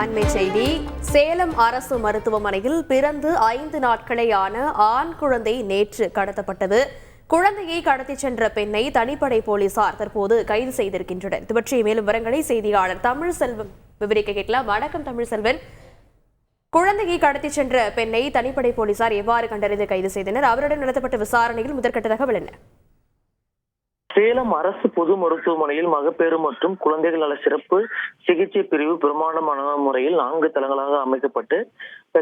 அண்மை செய்தி. சேலம் அரசு மருத்துவமனையில் பிறந்து 5 நாட்களே ஆன ஆண் குழந்தை நேற்று கடத்தப்பட்டது. குழந்தையை கடத்திச் சென்ற பெண்ணை தனிப்படை போலீசார் தற்போது கைது செய்திருக்கின்றனர். இது பற்றிய மேலும் விவரங்களை செய்தியாளர் தமிழ்செல்வன் விவரிக்க கேட்கலாம். வணக்கம் தமிழ்செல்வன். குழந்தையை கடத்திச் சென்ற பெண்ணை தனிப்படை போலீசார் எவ்வாறு கண்டறிந்து கைது செய்தனர்? அவருடன் நடத்தப்பட்ட விசாரணையில் முதற்கட்ட தகவல் என்ன? சேலம் அரசு பொது மருத்துவமனையில் மகப்பேறு மற்றும் குழந்தைகள் நல சிறப்பு சிகிச்சை பிரிவு பிரமாண்டமான முறையில் 4 தளங்களாக அமைக்கப்பட்டு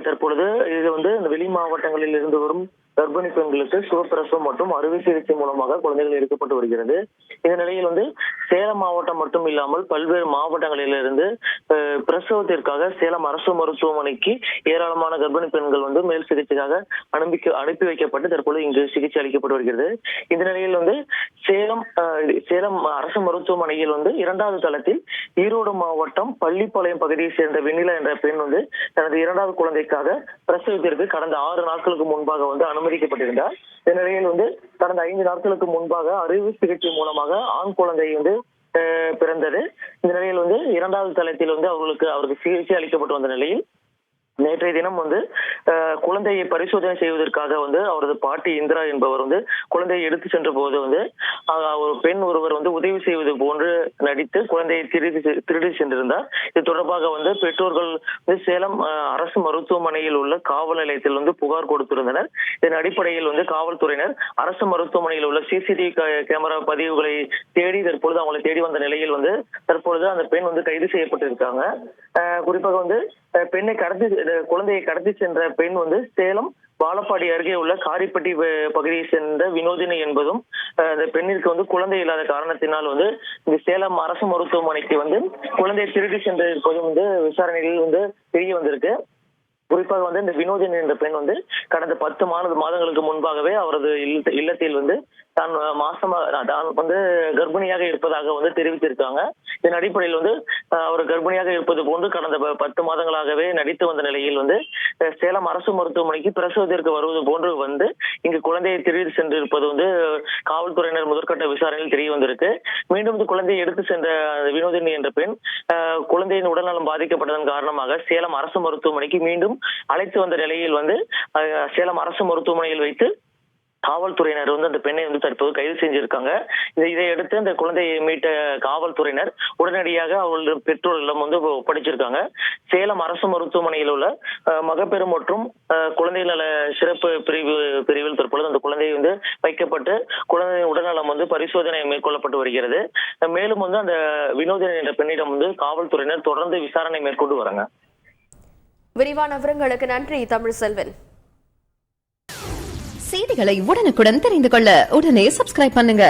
தற்பொழுது இது இந்த வெளி மாவட்டங்களில் இருந்து வரும் கர்ப்பிணி பெண்களுக்கு சுகப்பிரசவம் மற்றும் அறுவை சிகிச்சை மூலமாக குழந்தைகள் எடுக்கப்பட்டு வருகிறது. இந்த நிலையில் சேலம் மாவட்டம் மட்டும் இல்லாமல் பல்வேறு மாவட்டங்களிலிருந்து பிரசவத்திற்காக சேலம் அரசு மருத்துவமனைக்கு ஏராளமான கர்ப்பிணி பெண்கள் மேல் சிகிச்சைக்காக அனுப்பி வைக்கப்பட்டு தற்போது இங்கு சிகிச்சை அளிக்கப்பட்டு வருகிறது. இந்த நிலையில் சேலம் அரசு மருத்துவமனையில் 2வது தளத்தில் ஈரோடு மாவட்டம் பள்ளிப்பாளையம் பகுதியை சேர்ந்த வெண்ணிலா என்ற பெண் தனது 2வது குழந்தைக்காக பிரசவத்திற்கு கடந்த 6 நாட்களுக்கு முன்பாக அனுமதிக்கப்பட்டிருந்தார். இந்த நிலையில் கடந்த 5 நாட்களுக்கு முன்பாக அறுவை சிகிச்சை மூலமாக ஆண் குழந்தை பிறந்தது. இந்த நிலையில் 2வது தளத்தில் அவருக்கு சிகிச்சை அளிக்கப்பட்டு வந்த நிலையில் நேற்றைய தினம் குழந்தையை பரிசோதனை செய்வதற்காக அவரது பாட்டி இந்திரா என்பவர் குழந்தையை எடுத்து சென்ற போது ஒரு பெண் ஒருவர் உதவி செய்வது போன்று நடித்து குழந்தையை திருடி சென்றிருந்தார். இது தொடர்பாக பெற்றோர்கள் சேலம் அரசு மருத்துவமனையில் உள்ள காவல் நிலையத்தில் புகார் கொடுத்திருந்தனர். இதன் அடிப்படையில் காவல்துறையினர் அரசு மருத்துவமனையில் உள்ள சிசிடிவி கேமரா பதிவுகளை தேடி தற்பொழுது அவங்களை தேடி வந்த நிலையில் தற்பொழுது அந்த பெண் கைது செய்யப்பட்டிருக்காங்க. குறிப்பாக பெண்ணை குழந்தையை கடத்தி சென்ற பெண் சேலம் வாழப்பாடி அருகே உள்ள காரிப்பட்டி பகுதியை சேர்ந்த வினோதினி என்பதும் அந்த பெண்ணிற்கு குழந்தை இல்லாத காரணத்தினால் இந்த சேலம் அரசு மருத்துவமனைக்கு குழந்தையை திருடி சென்றிருப்பதும் விசாரணையில் தெரிய வந்திருக்கு. குறிப்பாக இந்த வினோதினி என்ற பெண் கடந்த 10 மாதங்களுக்கு முன்பாகவே அவரது இல்லத்தில் தான் கர்ப்பிணியாக இருப்பதாக தெரிவித்திருக்காங்க. இதன் அடிப்படையில் அவர் கர்ப்பிணியாக இருப்பது போன்று கடந்த 10 மாதங்களாகவே நடித்து வந்த நிலையில் சேலம் அரசு மருத்துவமனைக்கு பிரசவத்திற்கு வருவது போன்று இங்கு குழந்தையை திருடி சென்றிருப்பது காவல்துறையினர் முதற்கட்ட விசாரணையில் தெரிய வந்திருக்கு. மீண்டும் குழந்தையை எடுத்து சென்ற வினோதினி என்ற பெண் குழந்தையின் உடல்நலம் பாதிக்கப்பட்டதன் காரணமாக சேலம் அரசு மருத்துவமனைக்கு மீண்டும் அழைத்து வந்த நிலையில் சேலம் அரசு மருத்துவமனையில் வைத்து காவல்துறையினர் அந்த பெண்ணை தற்போது கைது செஞ்சிருக்காங்க. இதையடுத்து அந்த குழந்தையை மீட்ட காவல்துறையினர் உடனடியாக அவர்கள் பெற்றோரிடம் ஒப்படைச்சிருக்காங்க. சேலம் அரசு மருத்துவமனையில் உள்ள மகப்பேறு மற்றும் குழந்தைகள் நல சிறப்பு பிரிவில் தற்பொழுது அந்த குழந்தையை வைக்கப்பட்டு குழந்தையின் உடல்நலம் பரிசோதனை மேற்கொள்ளப்பட்டு வருகிறது. மேலும் அந்த வினோதினி என்ற பெண்ணிடம் காவல்துறையினர் தொடர்ந்து விசாரணை மேற்கொண்டு வராங்க. விரிவான விவரங்களுக்கு நன்றி தமிழ்செல்வன். செய்திகளை உடனுக்குடன் தெரிந்து கொள்ள உடனே சப்ஸ்கிரைப் பண்ணுங்க.